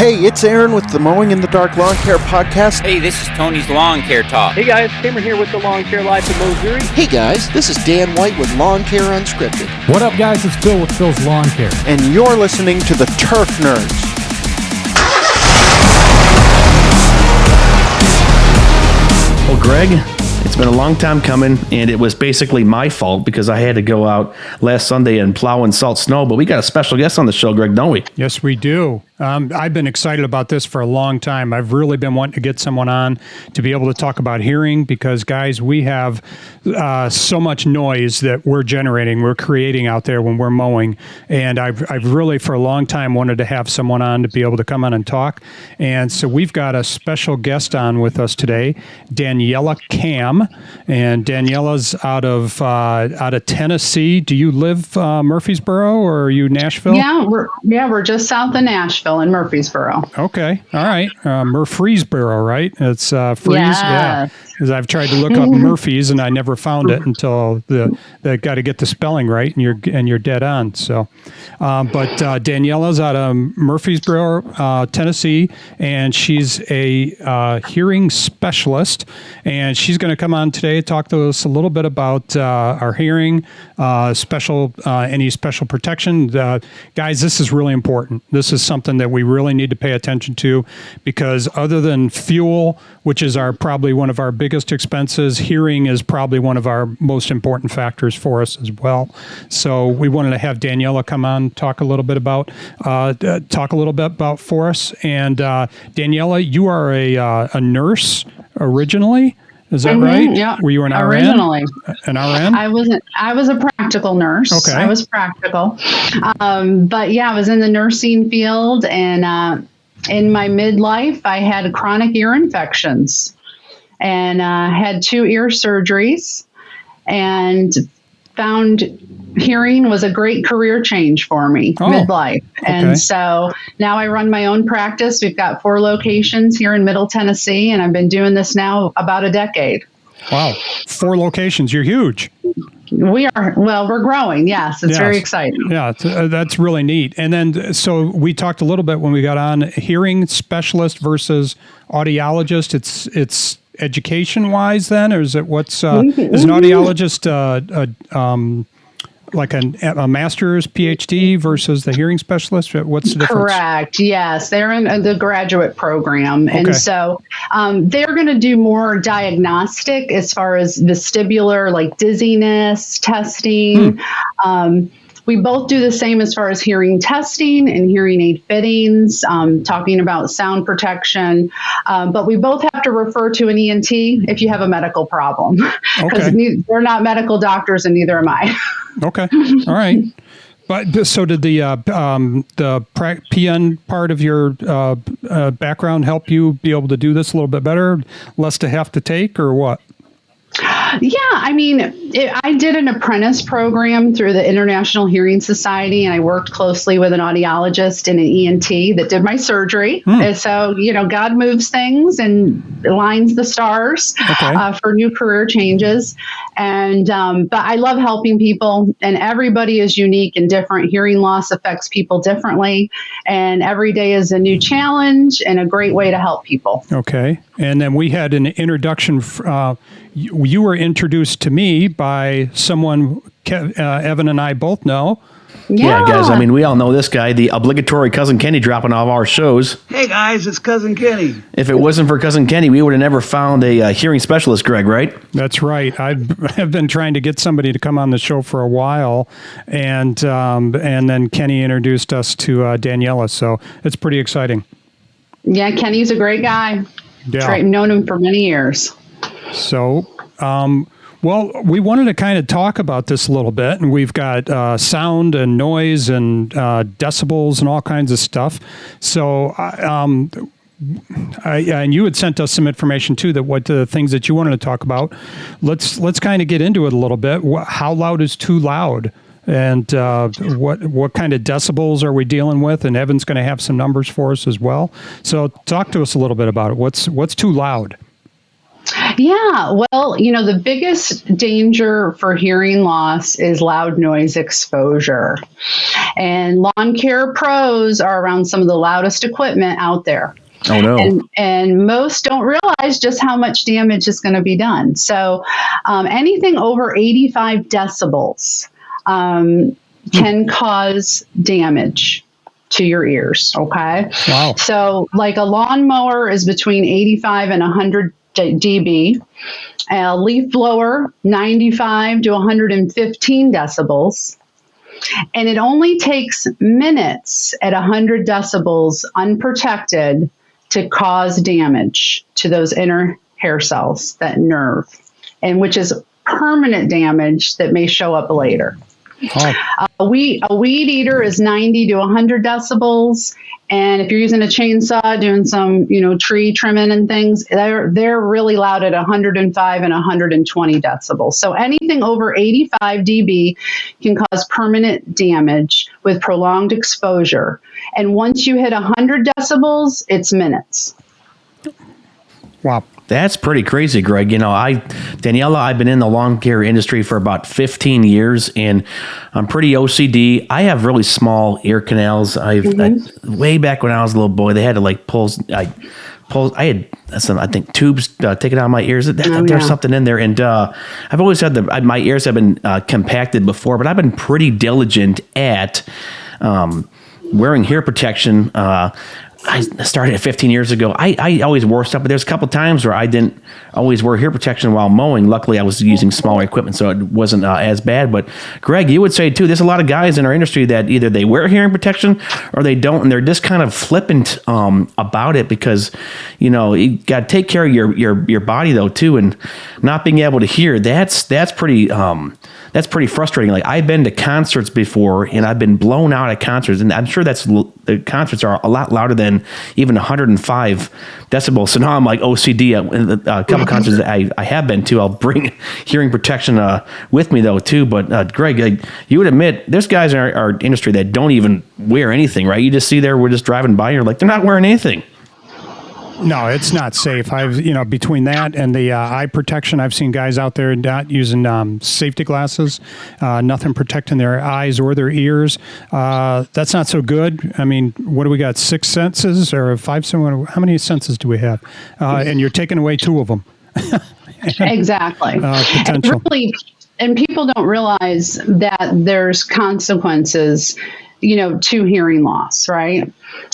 Hey, it's Aaron with the Mowing in the Dark Lawn Care Podcast. Hey, this is Tony's Lawn Care Talk. Hey guys, Cameron here with the Lawn Care Life in Missouri. Hey guys, this is Dan White with Lawn Care Unscripted. What up guys, it's Phil with Phil's Lawn Care. And you're listening to the Turf Nerds. Well, Greg, it's been a long time coming, and it was basically my fault because I had to go out last Sunday and plow and salt snow, but we got a special guest on the show, Greg, don't we? Yes, we do. I've been excited about this for a long time. I've really been wanting to get someone on to be able to talk about hearing because, guys, we have so much noise that we're creating out there when we're mowing. And I've really, for a long time, wanted to have someone on to be able to come on and talk. And so we've got a special guest on with us today, Daniela Kam. And Daniela's out of Tennessee. Do you live Murfreesboro or are you Nashville? Yeah, we're just south of Nashville in Murfreesboro. Okay, all right, Murfreesboro, right? It's freeze, yeah. Because I've tried to look up Murphy's and I never found it until they got to get the spelling right, and you're dead on. So, but Daniela's out of Murfreesboro, Tennessee, and she's a hearing specialist, and she's going to come on today to talk to us a little bit about our hearing, any special protection. Guys, this is really important. This is something that we really need to pay attention to because other than fuel, which is probably one of our biggest expenses, hearing is probably one of our most important factors for us as well. So we wanted to have Daniela come on, talk a little bit about for us. And Daniela, you are a nurse originally. Is that right? Yeah. Were you an RN? Originally. An RN? I was a practical nurse. Okay. I was practical. But yeah, I was in the nursing field, and in my midlife, I had chronic ear infections and had 2 ear surgeries and found hearing was a great career change for me midlife. And so now I run my own practice. We've got 4 locations here in Middle Tennessee, and I've been doing this now about a decade. Wow. 4 locations. You're huge. We're growing. Yes. It's very exciting. Yeah. That's really neat. And then, so we talked a little bit when we got on hearing specialist versus audiologist. It's education wise then, or is it is an audiologist, like a master's PhD versus the hearing specialist? What's the difference? Correct. Yes. They're in the graduate program. Okay. And so they're going to do more diagnostic as far as vestibular, like dizziness testing. We both do the same as far as hearing testing and hearing aid fittings, talking about sound protection. But we both have to refer to an ENT if you have a medical problem. Because they're not medical doctors and neither am I. Okay. All right. But so did the PN part of your background help you be able to do this a little bit better, less to have to take, or what? Yeah, I mean, I did an apprentice program through the International Hearing Society, and I worked closely with an audiologist and an ENT that did my surgery. And so, God moves things and aligns the stars for new career changes. And but I love helping people, and everybody is unique and different. Hearing loss affects people differently, and every day is a new challenge and a great way to help people. Okay. And then we had an introduction. You were introduced to me by someone Evan and I both know. Yeah, guys, I mean, we all know this guy, the obligatory Cousin Kenny dropping off our shows. Hey guys, it's Cousin Kenny. If it wasn't for Cousin Kenny, we would have never found a hearing specialist, Greg, right? That's right. I've been trying to get somebody to come on the show for a while, and then Kenny introduced us to Daniela, so it's pretty exciting. Yeah, Kenny's a great guy. Yeah. I've known him for many years. So, we wanted to kind of talk about this a little bit, and we've got sound and noise and decibels and all kinds of stuff. So, and you had sent us some information too, that what the things that you wanted to talk about. Let's kind of get into it a little bit. How loud is too loud? And what kind of decibels are we dealing with? And Evan's going to have some numbers for us as well. So talk to us a little bit about it. What's too loud? Yeah, well, the biggest danger for hearing loss is loud noise exposure. And lawn care pros are around some of the loudest equipment out there. Oh, no. And most don't realize just how much damage is going to be done. So anything over 85 decibels can cause damage to your ears. Okay. Wow. So like a lawnmower is between 85 and 100 dB. A leaf blower, 95 to 115 decibels. And it only takes minutes at 100 decibels unprotected to cause damage to those inner hair cells, that nerve, and which is permanent damage that may show up later. Oh. A weed eater is 90 to 100 decibels. And if you're using a chainsaw doing some, tree trimming and things, they're really loud at 105 and 120 decibels. So anything over 85 dB can cause permanent damage with prolonged exposure. And once you hit 100 decibels, it's minutes. Wow. That's pretty crazy, Greg. Daniela, I've been in the lawn care industry for about 15 years, and I'm pretty OCD. I have really small ear canals. Way back when I was a little boy, they had to pull. I had some, I think, tubes taken out of my ears. There's something in there, and I've always had my ears have been compacted before, but I've been pretty diligent at wearing hair protection. I started 15 years ago. I always wore stuff, but there's a couple times where I didn't always wear hair protection while mowing. Luckily, I was using smaller equipment, so it wasn't as bad. But Greg, you would say too, there's a lot of guys in our industry that either they wear hearing protection or they don't, and they're just kind of flippant about it because, you got to take care of your body though too, and not being able to hear. That's pretty frustrating. Like, I've been to concerts before, and I've been blown out at concerts, and I'm sure the concerts are a lot louder than even 105 decibels. So now I'm like OCD at a couple concerts that I have been to. I'll bring hearing protection with me though too. But Greg, you would admit there's guys in our industry that don't even wear anything, right? You just see we're just driving by, and you're like, they're not wearing anything. No, it's not safe. Between that and the eye protection, I've seen guys out there not using safety glasses, nothing protecting their eyes or their ears. That's not so good. I mean, what do we got? 6 senses or 5? How many senses do we have? And you're taking away 2 of them. Exactly. Potential. And people don't realize that there's consequences, to hearing loss, right?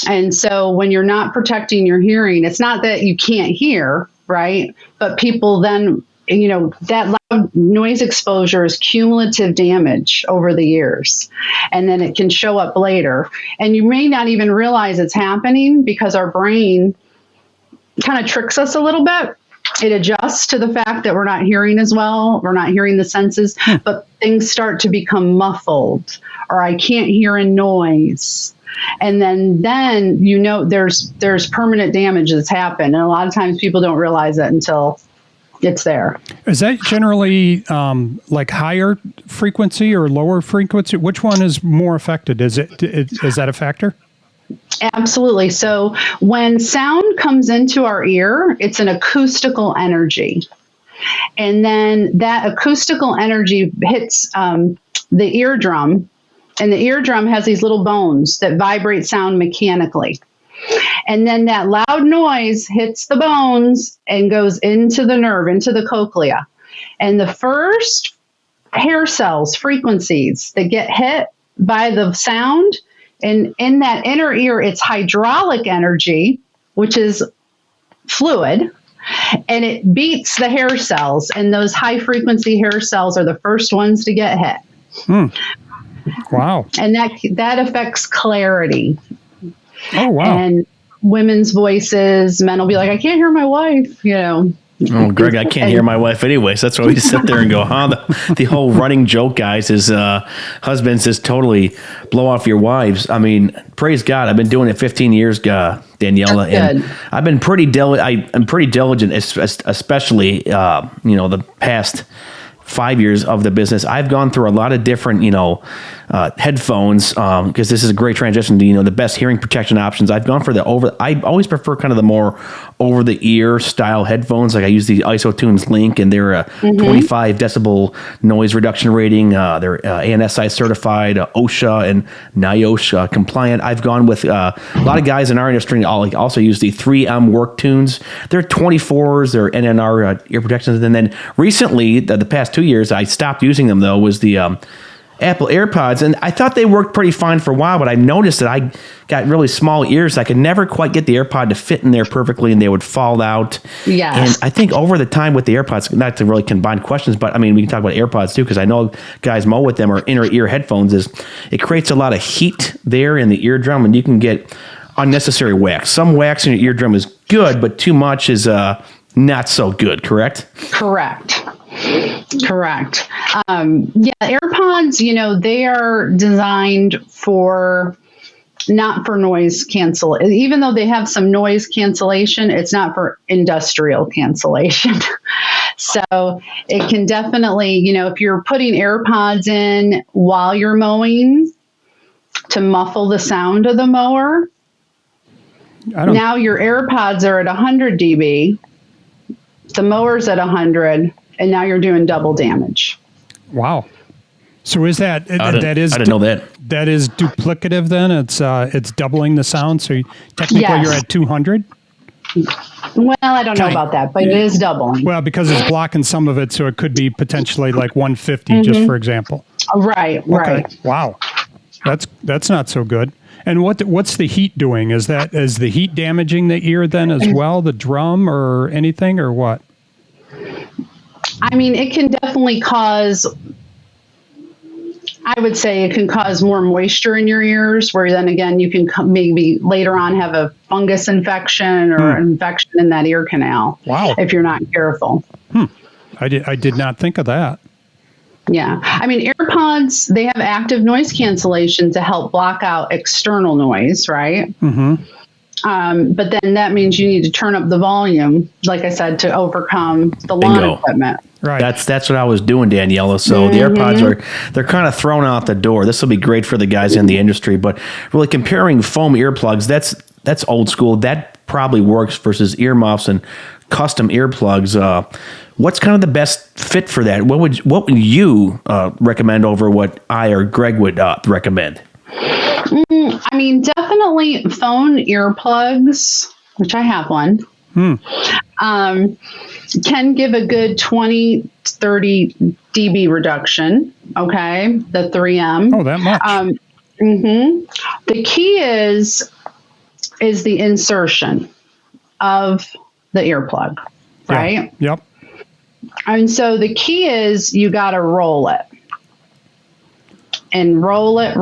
And so when you're not protecting your hearing, it's not that you can't hear, right? But people then, that loud noise exposure is cumulative damage over the years. And then it can show up later. And you may not even realize it's happening because our brain kind of tricks us a little bit. It adjusts to the fact that we're not hearing as well. We're not hearing the senses, but things start to become muffled, or I can't hear a noise. And then there's permanent damage that's happened. And a lot of times people don't realize it until it's there. Is that generally like higher frequency or lower frequency? Which one is more affected? Is that a factor? Absolutely. So when sound comes into our ear, it's an acoustical energy. And then that acoustical energy hits the eardrum, and the eardrum has these little bones that vibrate sound mechanically. And then that loud noise hits the bones and goes into the nerve, into the cochlea. And the first hair cells, frequencies that get hit by the sound, and in that inner ear, it's hydraulic energy, which is fluid, and it beats the hair cells. And those high frequency hair cells are the first ones to get hit. Wow. And that affects clarity. Oh, wow. And women's voices, men will be like, I can't hear my wife, Oh, Greg, I can't hear my wife anyway, so that's why we just sit there and go, the whole running joke, guys, is husbands just totally blow off your wives. I mean, praise God, I've been doing it 15 years, Daniela, and I've been pretty I'm pretty diligent, especially the past 5 years of the business. I've gone through a lot of different, headphones, because this is a great transition to, the best hearing protection options. I've gone for I always prefer kind of the more over the ear style headphones. Like I use the IsoTunes Link, and they're a 25 decibel noise reduction rating. They're ANSI certified, OSHA and NIOSH compliant. I've gone with a lot of guys in our industry also use the 3M Work Tunes. They're 24s, they're NNR ear protections. And then recently, the past 2 years, I stopped using them though, was the Apple AirPods, and I thought they worked pretty fine for a while, but I noticed that I got really small ears. I could never quite get the AirPod to fit in there perfectly, and they would fall out. Yes. And I think over the time with the AirPods, not to really combine questions, but I mean, we can talk about AirPods too, because I know guys mow with them, or inner ear headphones, it creates a lot of heat there in the eardrum, and you can get unnecessary wax. Some wax in your eardrum is good, but too much is not so good, correct? Correct. AirPods, they are designed not for noise cancel. Even though they have some noise cancellation, it's not for industrial cancellation. So it can definitely, if you're putting AirPods in while you're mowing to muffle the sound of the mower, now your AirPods are at 100 dB, the mower's at 100, and now you're doing double damage. Wow. So is that I didn't know that. That is duplicative then? It's doubling the sound, so technically you're at 200? Well, I don't know about that, but it is doubling. Well, because it's blocking some of it, so it could be potentially like 150, just for example. Right. Wow. That's not so good. And what's the heat doing? Is the heat damaging the ear then as well, the drum or anything, or what? I mean, it can definitely cause, I would say it can cause more moisture in your ears, where then again, you can maybe later on have a fungus infection or an infection in that ear canal. Wow. If you're not careful. I did not think of that. Yeah. I mean, AirPods, they have active noise cancellation to help block out external noise, right? Mm-hmm. But then that means you need to turn up the volume, like I said, to overcome the lawn equipment. Right. That's what I was doing, Daniela. So the AirPods they're kind of thrown out the door. This will be great for the guys in the industry, but really comparing foam earplugs, that's old school. That probably works versus earmuffs and custom earplugs. What's kind of the best fit for that? What would you recommend over what I or Greg would recommend? I mean, definitely phone earplugs, which I have one, can give a good 20, 30 dB reduction. Okay. The 3M. Oh, that much. The key is the insertion of the earplug, right? Yep. And so the key is you got to roll it. And roll it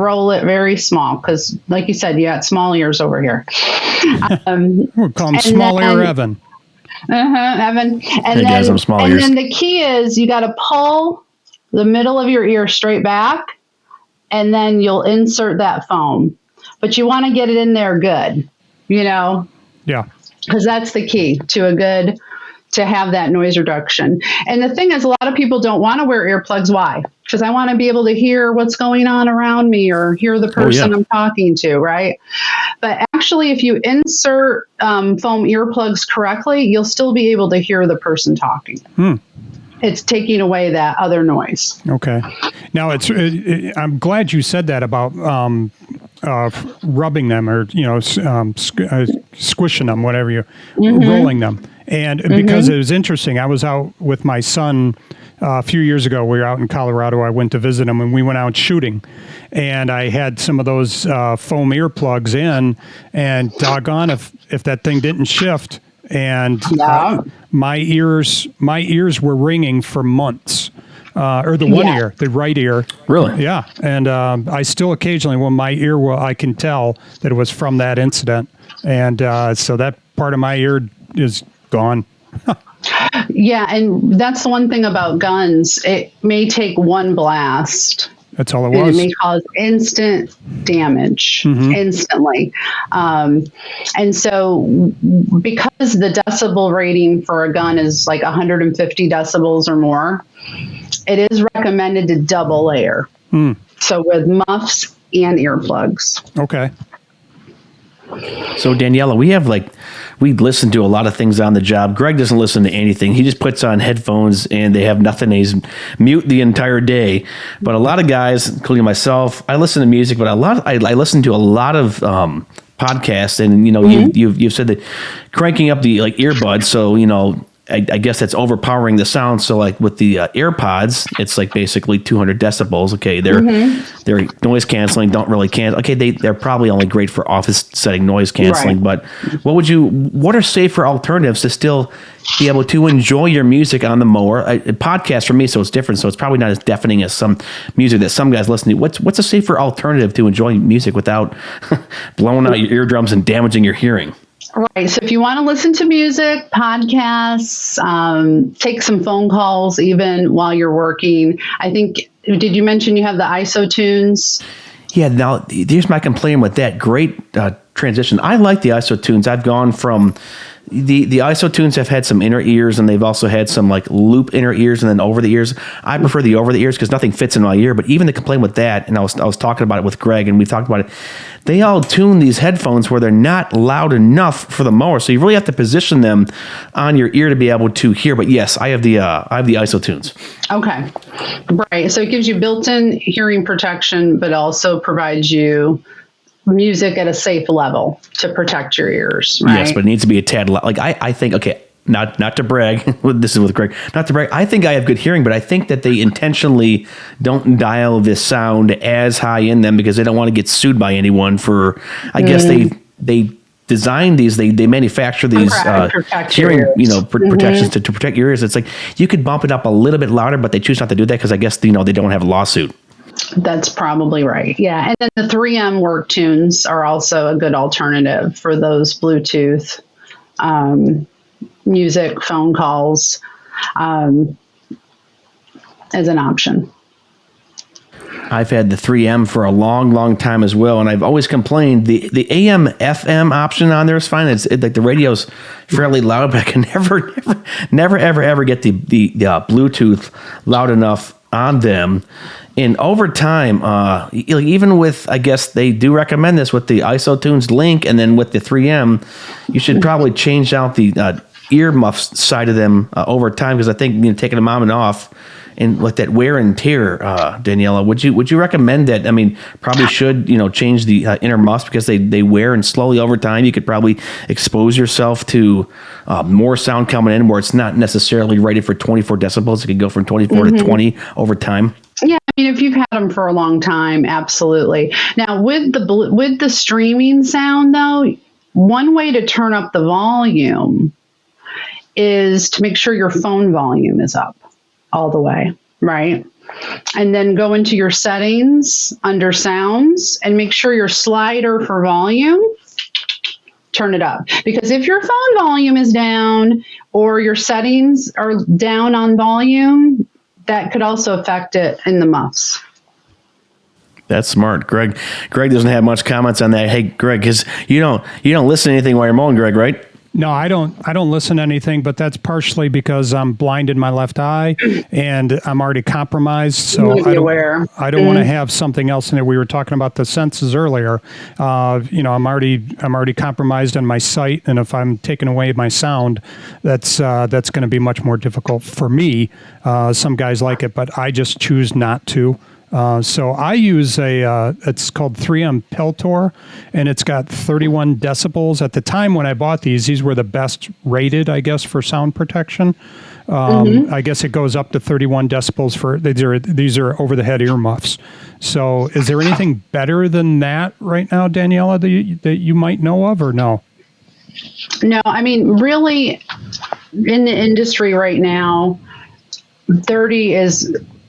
very small, because like you said, you got small ears over here. We'll call him Small Ear Evan. Evan. And then the key is you got to pull the middle of your ear straight back, and then you'll insert that foam. But you want to get it in there good, Yeah. Because that's the key to have that noise reduction. And the thing is, a lot of people don't want to wear earplugs. Why? Because I want to be able to hear what's going on around me or hear the person I'm talking to, right? But actually, if you insert foam earplugs correctly, you'll still be able to hear the person talking. It's taking away that other noise. Okay. Now, I'm glad you said that about rubbing them or, squishing them, whatever you're rolling them. And because it was interesting, I was out with my son a few years ago. We were out in Colorado. I went to visit him, and we went out shooting. And I had some of those foam earplugs in, and doggone if that thing didn't shift. And my ears were ringing for months. Or the one ear, the right ear. Really? Yeah. And I still occasionally, when my ear, I can tell that it was from that incident. And so that part of my ear is gone. Yeah, and that's the one thing about guns. It may take one blast. That's all it was. And it may cause instant damage, instantly. And so because the decibel rating for a gun is like 150 decibels or more, it is recommended to double layer. So with muffs and earplugs. Okay. So Daniela, we listen to a lot of things on the job. Greg doesn't listen to anything. He just puts on headphones and they have nothing. He's mute the entire day. But a lot of guys, including myself, I listen to music, but I listen to a lot of podcasts. And you've said that cranking up the earbuds. So I guess that's overpowering the sound. So like with the AirPods, it's like basically 200 decibels. Okay, they're noise canceling. Don't really cancel. Okay, they're probably only great for office setting noise canceling. Right. But what are safer alternatives to still be able to enjoy your music on the mower? A podcast for me, so it's different. So it's probably not as deafening as some music that some guys listen to. What's a safer alternative to enjoying music without blowing out your eardrums and damaging your hearing? Right. So if you want to listen to music, podcasts, take some phone calls even while you're working. I think, did you mention you have the ISO tunes? Yeah. Now, here's my complaint with that. Great transition. I like the ISO tunes. I've gone from the ISO tunes have had some inner ears, and they've also had some like loop inner ears and then over the ears. I prefer the over the ears because nothing fits in my ear. But even the complaint with that, and I was talking about it with Greg, and we talked about it. They all tune these headphones where they're not loud enough for the mower, so you really have to position them on your ear to be able to hear. But yes, I have the ISO tunes. Okay, right. So it gives you built-in hearing protection, but also provides you music at a safe level to protect your ears. Right? Yes, but it needs to be a tad loud. Like I think, okay, not to brag. This is with Greg. Not to brag. I think I have good hearing, but I think that they intentionally don't dial this sound as high in them because they don't want to get sued by anyone for. I guess they designed these. They manufacture these hearing protections to protect your ears. It's like you could bump it up a little bit louder, but they choose not to do that because I guess they don't have a lawsuit. That's probably right. Yeah. And then the 3M work tunes are also a good alternative for those Bluetooth music, phone calls as an option. I've had the 3M for a long, long time as well, and I've always complained the AM FM option on there is fine. It's like the radio's fairly loud, but I can never ever get the Bluetooth loud enough on them. And over time, even with, I guess they do recommend this with the ISO Tunes link, and then with the 3M, you should probably change out the ear muffs side of them over time, because I think taking them on and off and like that wear and tear, Daniela, would you recommend that? I mean, probably should change the inner muffs because they wear, and slowly over time you could probably expose yourself to more sound coming in where it's not necessarily rated for 24 decibels. It could go from 24 to 20 over time. Yeah, I mean, if you've had them for a long time, absolutely. Now, with the streaming sound, though, one way to turn up the volume is to make sure your phone volume is up all the way, right? And then go into your settings under sounds and make sure your slider for volume, turn it up. Because if your phone volume is down or your settings are down on volume, that could also affect it in the muffs. That's smart. Greg doesn't have much comments on that. Hey, Greg, because you don't listen to anything while you're mowing, Greg, right? No, I don't listen to anything, but that's partially because I'm blind in my left eye and I'm already compromised. So I don't want to have something else in there. We were talking about the senses earlier. I'm already compromised on my sight, and if I'm taking away my sound, that's going to be much more difficult for me. Some guys like it, but I just choose not to. So I use it's called 3M Peltor, and it's got 31 decibels. At the time when I bought these were the best rated, I guess, for sound protection. I guess it goes up to 31 decibels for these are over the head earmuffs. So is there anything better than that right now, Daniela, that you might know of, or no? No, I mean, really, in the industry right now, 30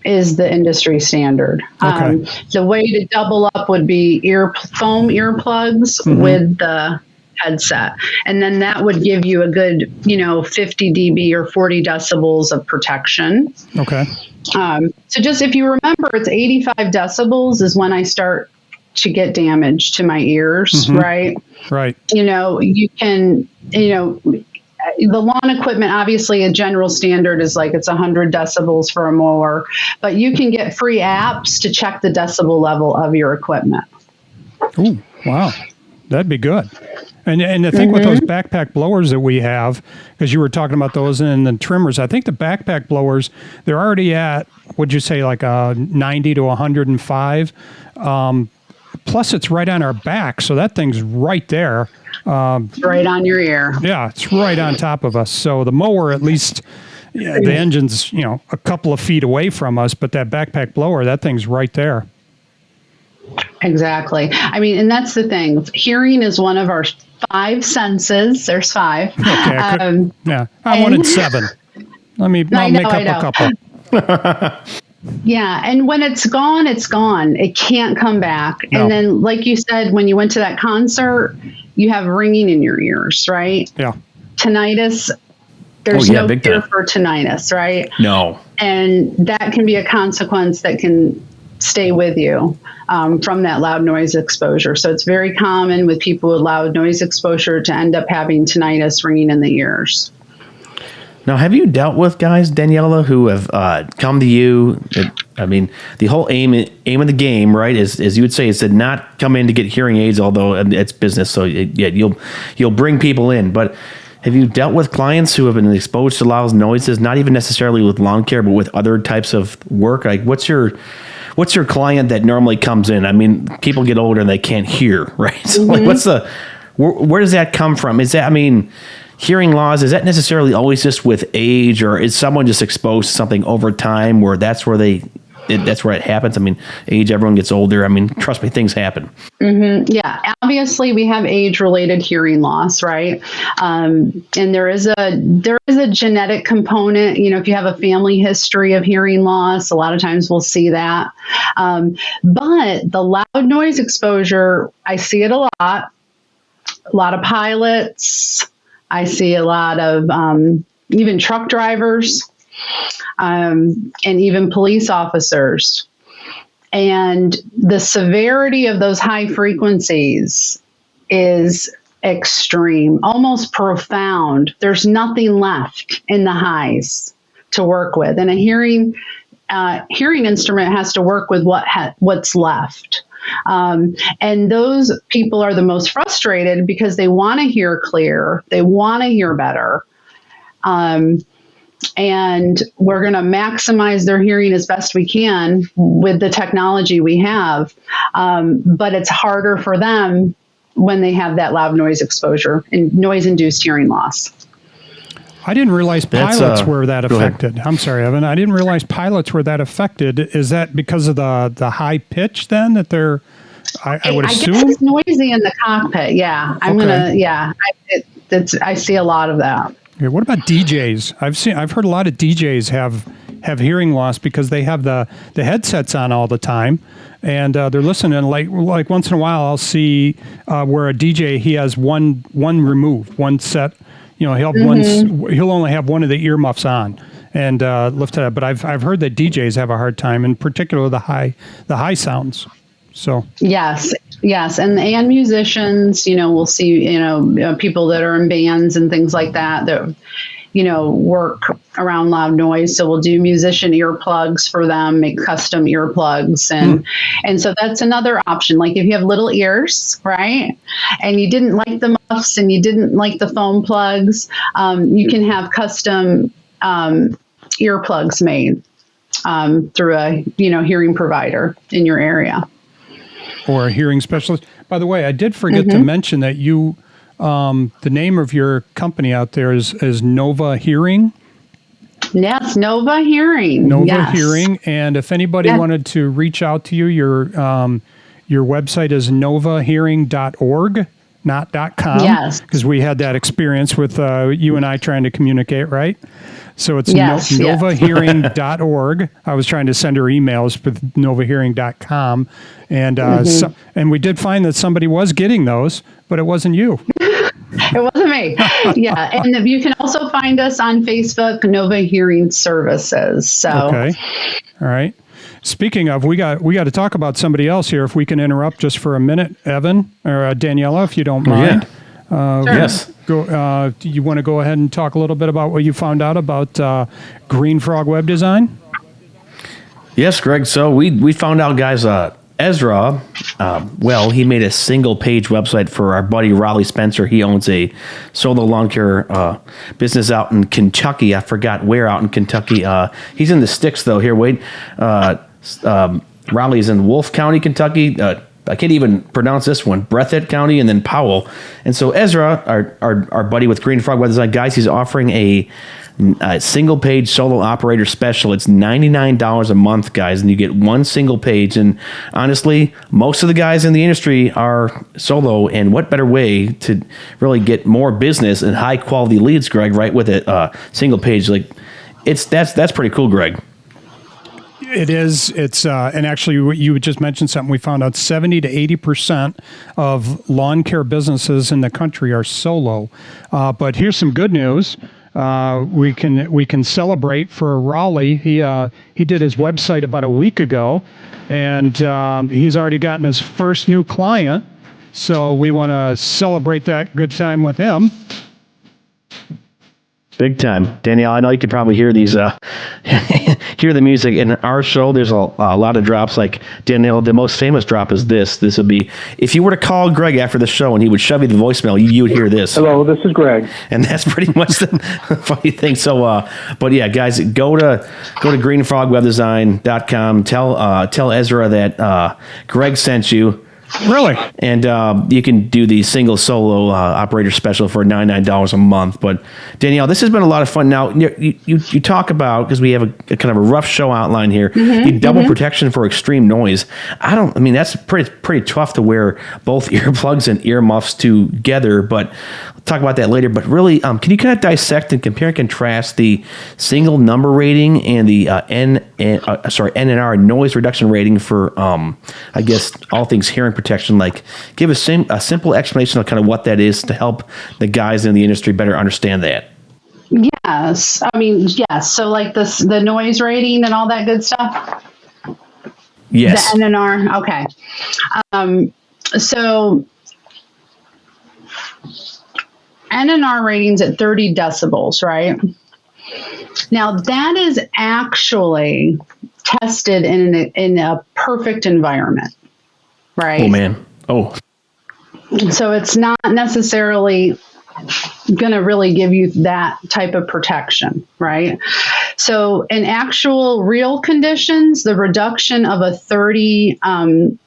is the industry standard. Okay. The way to double up would be foam earplugs with the headset. And then that would give you a good, 50 dB or 40 decibels of protection. Okay. So just if you remember, it's 85 decibels is when I start to get damage to my ears, right? Right. You can, the lawn equipment, obviously a general standard is like it's 100 decibels for a mower, but you can get free apps to check the decibel level of your equipment. Oh, wow. That'd be good. And I think with those backpack blowers that we have, because you were talking about those and the trimmers, I think the backpack blowers, they're already at, would you say, like 90 to 105? Plus, it's right on our back, so that thing's right there. It's right on your ear. Yeah, it's right on top of us. So the mower, at least, the engine's, a couple of feet away from us, but that backpack blower, that thing's right there. Exactly. I mean, and that's the thing. Hearing is one of our 5 senses. There's 5. Okay, I wanted 7. I'll make up a couple. Yeah, and when it's gone, it's gone. It can't come back. No. And then, like you said, when you went to that concert, you have ringing in your ears, right? Yeah. Tinnitus. There's no cure for tinnitus, right? No. And that can be a consequence that can stay with you from that loud noise exposure. So it's very common with people with loud noise exposure to end up having tinnitus, ringing in the ears. Now, have you dealt with guys, Daniela, who have come to you? The whole aim of the game, right, is you would say, is to not come in to get hearing aids, although it's business, so you'll bring people in. But have you dealt with clients who have been exposed to loud noises, not even necessarily with lawn care, but with other types of work? Like, what's your client that normally comes in? I mean, people get older and they can't hear, right? So, where does that come from? Is that, hearing loss, is that necessarily always just with age, or is someone just exposed to something over time where that's where it happens? Age, everyone gets older. Trust me, things happen. Mm-hmm. Yeah, obviously we have age-related hearing loss, right? And there is a genetic component. If you have a family history of hearing loss, a lot of times we'll see that. But the loud noise exposure, I see it a lot. A lot of pilots. I see a lot of even truck drivers and even police officers. And the severity of those high frequencies is extreme, almost profound. There's nothing left in the highs to work with. And a hearing instrument has to work with what's left. And those people are the most frustrated because they want to hear clear. They want to hear better. And we're going to maximize their hearing as best we can with the technology we have. But it's harder for them when they have that loud noise exposure and noise-induced hearing loss. I didn't realize pilots were that affected. I'm sorry, Evan. I didn't realize pilots were that affected. Is that because of the high pitch then that they're, I would assume? I guess it's noisy in the cockpit. Yeah. I see a lot of that. Okay, what about DJs? I've heard a lot of DJs have hearing loss because they have the headsets on all the time, and they're listening. Like once in a while, I'll see where a DJ, he has one removed, one set. He'll only have one of the earmuffs on and lift it up. But I've heard that DJs have a hard time, in particular the high sounds. So yes, and musicians. We'll see people that are in bands and things like that work around loud noise. So we'll do musician earplugs for them, make custom earplugs, and so that's another option. Like if you have little ears, right, and you didn't like the muffs and you didn't like the foam plugs, you can have custom earplugs made through a hearing provider in your area or a hearing specialist. By the way, I did forget to mention that you. The name of your company out there is Nova Hearing. Yes, Nova Hearing. Nova Hearing. And if anybody wanted to reach out to you, your website is novahearing.org, not .com. Yes. Because we had that experience with you and I trying to communicate, right? So it's novahearing.org. I was trying to send her emails with novahearing.com. And and we did find that somebody was getting those, but it wasn't you. It wasn't me. Yeah. And you can also find us on Facebook, Nova Hearing Services. So okay. All right. Speaking of, we got to talk about somebody else here if we can interrupt just for a minute, Evan or Daniela, if you don't mind. Yes. Do you want to go ahead and talk a little bit about what you found out about Green Frog Web Design? Yes, Greg. So we found out, guys, Ezra, he made a single-page website for our buddy Raleigh Spencer. He owns a solo lawn care business out in Kentucky. I forgot where out in Kentucky. He's in the sticks, though. Here, wait. Raleigh's in Wolfe County, Kentucky. I can't even pronounce this one. Breathitt County, and then Powell. And so Ezra, our buddy with Green Frog Web Design, guys, he's offering a single-page solo operator special. It's $99 a month, guys, and you get one single page. And honestly, most of the guys in the industry are solo, and what better way to really get more business and high-quality leads, Greg, right, with a single page? Like, that's pretty cool, Greg. It is. It's and actually, you just mentioned something. We found out 70 to 80% of lawn care businesses in the country are solo. But here's some good news. We can celebrate for Raleigh. He did his website about a week ago, and he's already gotten his first new client. So we want to celebrate that good time with him. Big time. Danielle, I know you could probably hear these, hear the music. In our show, there's a lot of drops. Like, Danielle, the most famous drop is this. This would be, if you were to call Greg after the show and he would shove you the voicemail, you would hear this. Hello, this is Greg. And that's pretty much the funny thing. So, but yeah, guys, go to greenfrogwebdesign.com. Tell Ezra that Greg sent you. Really? And you can do the single solo operator special for $99 a month. But Danielle, this has been a lot of fun. Now you talk about, because we have a kind of a rough show outline here, the double protection for extreme noise. That's pretty tough to wear both earplugs and earmuffs together. But we'll talk about that later. But really, can you kind of dissect and compare and contrast the single number rating and the NNR noise reduction rating for I guess all things hearing protection? Like, give a simple explanation of kind of what that is to help the guys in the industry better understand that. Yes. Yes. So like the noise rating and all that good stuff? Yes. The NNR. Okay. So NNR ratings at 30 decibels, right? Now that is actually tested in a perfect environment. Right. Oh, man. Oh. So it's not necessarily going to really give you that type of protection, right? So in actual real conditions, the reduction of a 30 NRR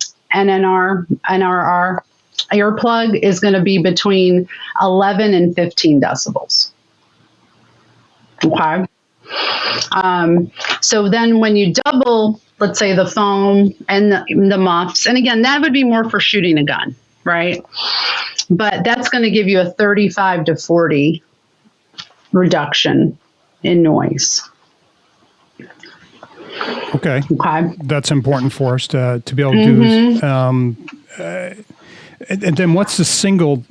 earplug is going to be between 11 and 15 decibels. Okay. So then when you double, let's say, the foam and the muffs, and again, that would be more for shooting a gun, right? But that's going to give you a 35 to 40 reduction in noise. Okay. That's important for us to be able to do. And then what's the single?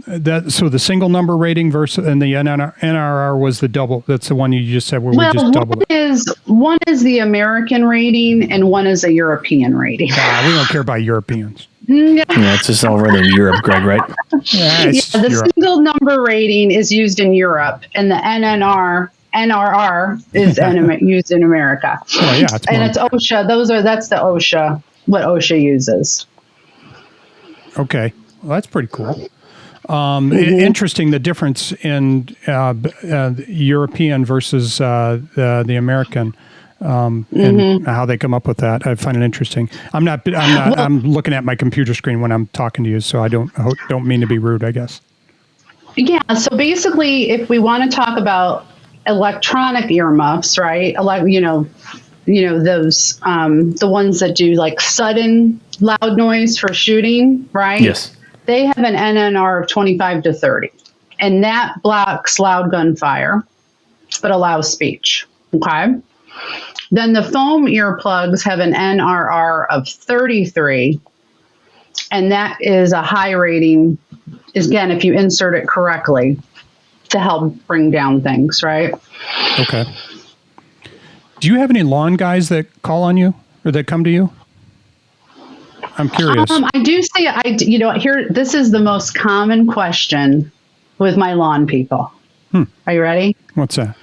So the single number rating versus, and the NRR was the double. That's the one you just said where we just doubled it. One is the American rating and one is a European rating. We don't care about Europeans. Yeah, it's just over in Europe, Greg, right? The Europe. Single number rating is used in Europe, and the NRR is used in America. Oh yeah, it's OSHA. That's the OSHA. What OSHA uses. Okay. Well, that's pretty cool. Interesting, the difference in European versus the American, and how they come up with that. I find it interesting. I'm looking at my computer screen when I'm talking to you, so I don't mean to be rude, I guess. Yeah. So basically, if we want to talk about electronic earmuffs, right? Those the ones that do like sudden loud noise for shooting, right? Yes. They have an NNR of 25 to 30, and that blocks loud gunfire, but allows speech. Okay. Then the foam earplugs have an NRR of 33, and that is a high rating, again, if you insert it correctly to help bring down things, right? Okay. Do you have any lawn guys that call on you or that come to you? I'm curious. I do say, here, this is the most common question with my lawn people. Are you ready? What's that?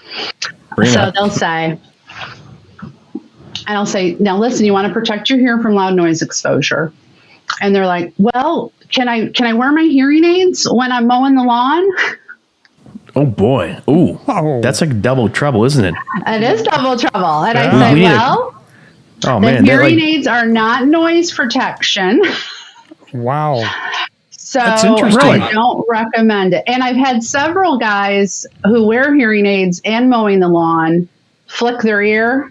They'll say, and I'll say, now listen, you want to protect your hearing from loud noise exposure. And they're like, well, can I wear my hearing aids when I'm mowing the lawn? Oh boy. Ooh. Oh. That's like double trouble, isn't it? It is double trouble. And I say, the hearing aids are not noise protection. Wow. So I don't recommend it. And I've had several guys who wear hearing aids and mowing the lawn flick their ear,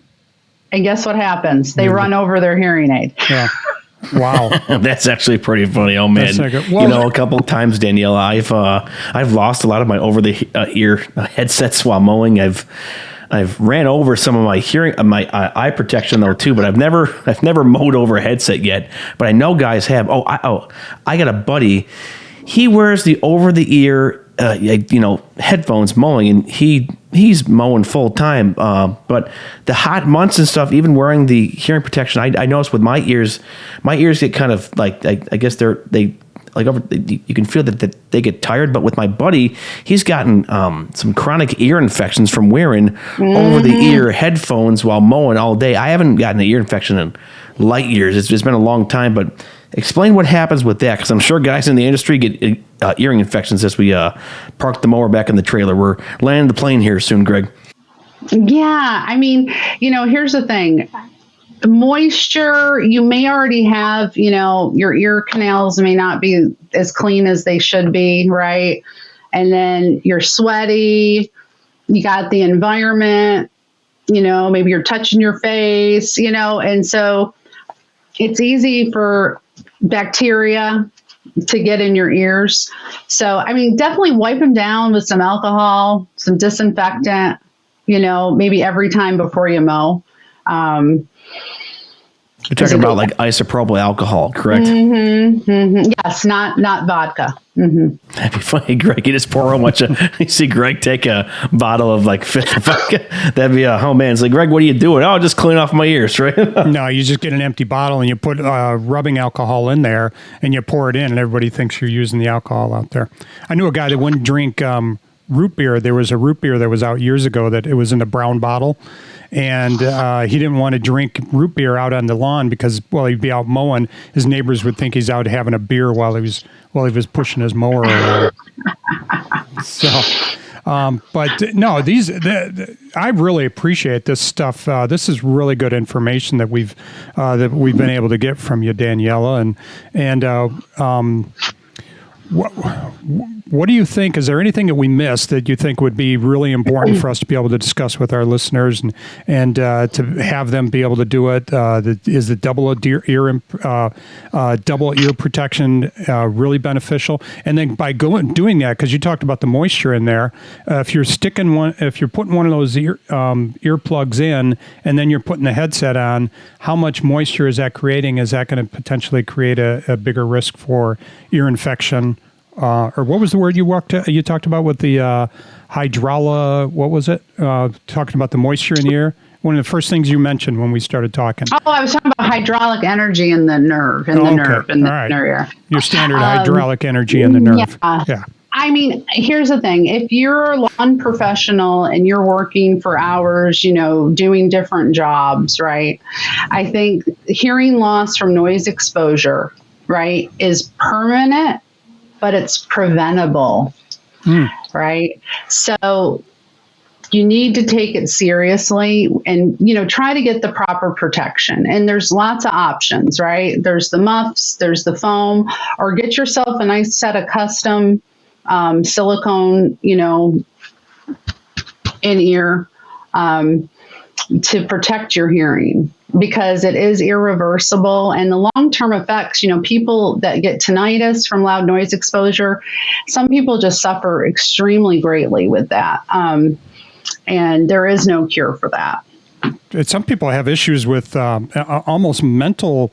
and guess what happens? They run over their hearing aid. Yeah. Wow. That's actually pretty funny. Oh man. A couple of times, Daniela, I've lost a lot of my over the ear headsets while mowing. I've ran over some of my my eye protection though too, but I've never mowed over a headset yet. But I know guys have. I got a buddy. He wears the over the ear, headphones mowing, and he's mowing full time. But the hot months and stuff, even wearing the hearing protection, I noticed with my ears get kind of like I guess you can feel that they get tired. But with my buddy, he's gotten some chronic ear infections from wearing over the ear headphones while mowing all day. I haven't gotten an ear infection in light years. It's been a long time, but explain what happens with that, because I'm sure guys in the industry get earring infections as we park the mower back in the trailer. We're landing the plane here soon, Greg. Yeah, I mean, here's the thing. The moisture, you may already have, your ear canals may not be as clean as they should be, right? And then you're sweaty, you got the environment, maybe you're touching your face, and so it's easy for bacteria to get in your ears. So, I mean, definitely wipe them down with some alcohol, some disinfectant, maybe every time before you mow. You're talking about like isopropyl alcohol, correct? Yes, not vodka. That'd be funny, Greg. You just pour a bunch of. You see Greg take a bottle of like vodka. That'd be oh man. It's like, Greg, what are you doing? Oh, just clean off my ears, right? No, you just get an empty bottle and you put rubbing alcohol in there and you pour it in, and everybody thinks you're using the alcohol out there. I knew a guy that wouldn't drink root beer. There was a root beer that was out years ago that it was in a brown bottle. And he didn't want to drink root beer out on the lawn because, he'd be out mowing. His neighbors would think he's out having a beer while he was pushing his mower around. So, but no, I really appreciate this stuff. This is really good information that we've been able to get from you, Daniela, and what do you think? Is there anything that we missed that you think would be really important for us to be able to discuss with our listeners and to have them be able to do it? Is the double ear protection really beneficial? And then by doing that, because you talked about the moisture in there, if you're putting one of those earplugs in and then you're putting the headset on, how much moisture is that creating? Is that going to potentially create a bigger risk for ear infection? Or what was the word you talked about with the hydrola? What was it? Talking about the moisture in the air. One of the first things you mentioned when we started talking. Oh, I was talking about hydraulic energy in the nerve, nerve. Your standard hydraulic energy in the nerve. Yeah. I mean, here's the thing. If you're a lawn professional and you're working for hours, doing different jobs, right? I think hearing loss from noise exposure, right, is permanent, but it's preventable, right? So you need to take it seriously and, try to get the proper protection. And there's lots of options, right? There's the muffs, there's the foam, or get yourself a nice set of custom silicone, in-ear to protect your hearing, because it is irreversible. And the long-term effects, people that get tinnitus from loud noise exposure, some people just suffer extremely greatly with that. And there is no cure for that. Some people have issues with almost mental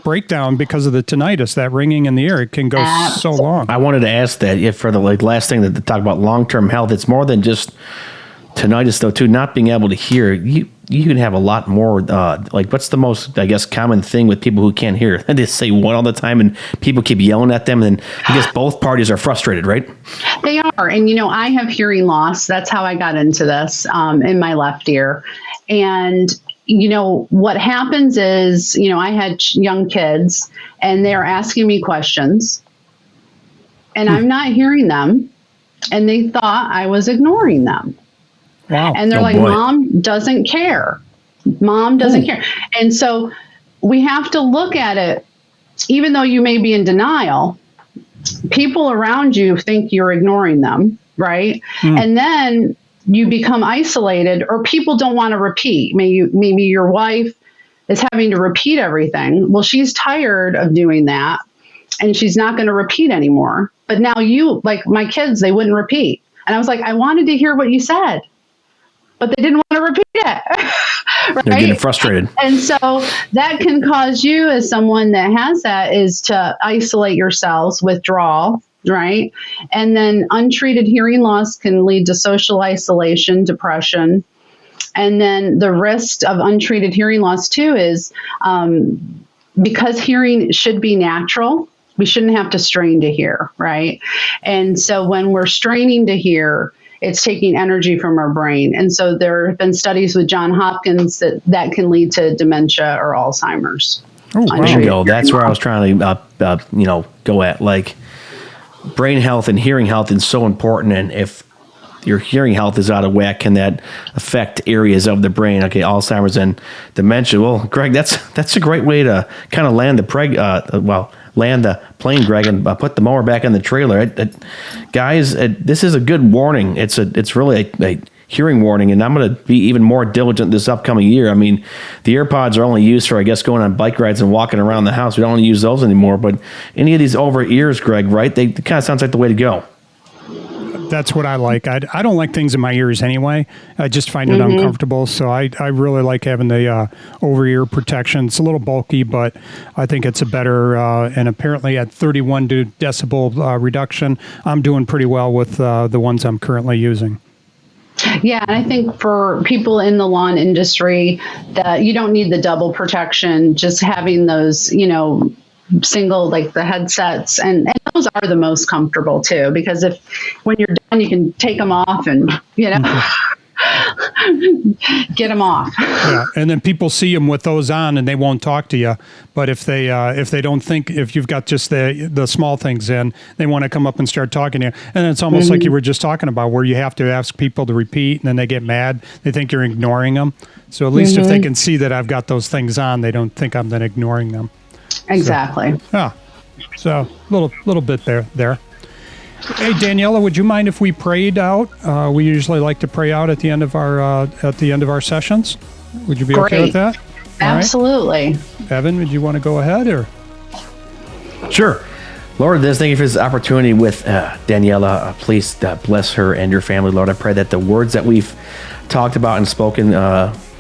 breakdown because of the tinnitus, that ringing in the ear. It can go so long. I wanted to ask that if for the last thing that they talk about long-term health, it's more than just tinnitus, though, too, not being able to hear, you can have a lot more, like, what's the most, I guess, common thing with people who can't hear? They say one all the time, and people keep yelling at them, and then I guess both parties are frustrated, right? They are. And, I have hearing loss. That's how I got into this in my left ear. And, what happens is, I had young kids, and they're asking me questions, and I'm not hearing them, and they thought I was ignoring them. Wow. And they're like, boy. Mom doesn't care. Mom doesn't care. And so we have to look at it, even though you may be in denial, people around you think you're ignoring them, right? And then you become isolated, or people don't want to repeat. Maybe your wife is having to repeat everything. Well, she's tired of doing that, and she's not going to repeat anymore. But now like my kids, they wouldn't repeat. And I was like, I wanted to hear what you said, but they didn't want to repeat it. Right? They're getting frustrated. And so that can cause you, as someone that has that, is to isolate yourselves, withdraw, right? And then untreated hearing loss can lead to social isolation, depression. And then the risk of untreated hearing loss, too, is because hearing should be natural, we shouldn't have to strain to hear, right? And so when we're straining to hear, it's taking energy from our brain. And so there have been studies with Johns Hopkins that can lead to dementia or Alzheimer's. Oh, There you go. That's where I was trying to, go at. Like, brain health and hearing health is so important. And if your hearing health is out of whack, can that affect areas of the brain? Okay, Alzheimer's and dementia. Well, Greg, that's a great way to kind of land the plane, Greg, and put the mower back in the trailer. Guys, this is a good warning. It's really a hearing warning, and I'm going to be even more diligent this upcoming year. I mean, the AirPods are only used for, I guess, going on bike rides and walking around the house. We don't use those anymore, but any of these over ears, Greg, right? They kind of sounds like the way to go. That's what I like. I don't like things in my ears anyway. I just find it uncomfortable. So I really like having the over-ear protection. It's a little bulky, but I think it's a better, and apparently at 31 decibel reduction, I'm doing pretty well with the ones I'm currently using. Yeah, and I think for people in the lawn industry, that you don't need the double protection, just having those, single, like the headsets, and those are the most comfortable too, because when you're done, you can take them off and get them off. Yeah, and then people see them with those on and they won't talk to you. But if they don't think, if you've got just the small things in, they want to come up and start talking to you. And it's almost like you were just talking about, where you have to ask people to repeat, and then they get mad. They think you're ignoring them. So at least if they can see that I've got those things on, they don't think I'm then ignoring them. Exactly. So little bit there. Hey, Daniela, would you mind if we prayed out? We usually like to pray out at the end of our sessions. Would you be okay with that? Absolutely. Right. Evan, would you want to go ahead, or? Sure. Lord, thank you for this opportunity with Daniela. Please bless her and your family, Lord. I pray that the words that we've talked about and spoken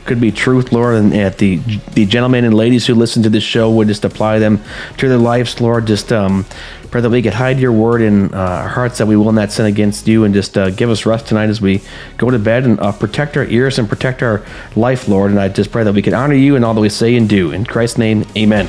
could be truth, Lord, and at the gentlemen and ladies who listen to this show would just apply them to their lives, Lord. Just pray that we could hide your word in our hearts, that we will not sin against you, and just give us rest tonight as we go to bed, and protect our ears and protect our life, Lord. And I just pray that we can honor you in all that we say and do. In Christ's name, amen.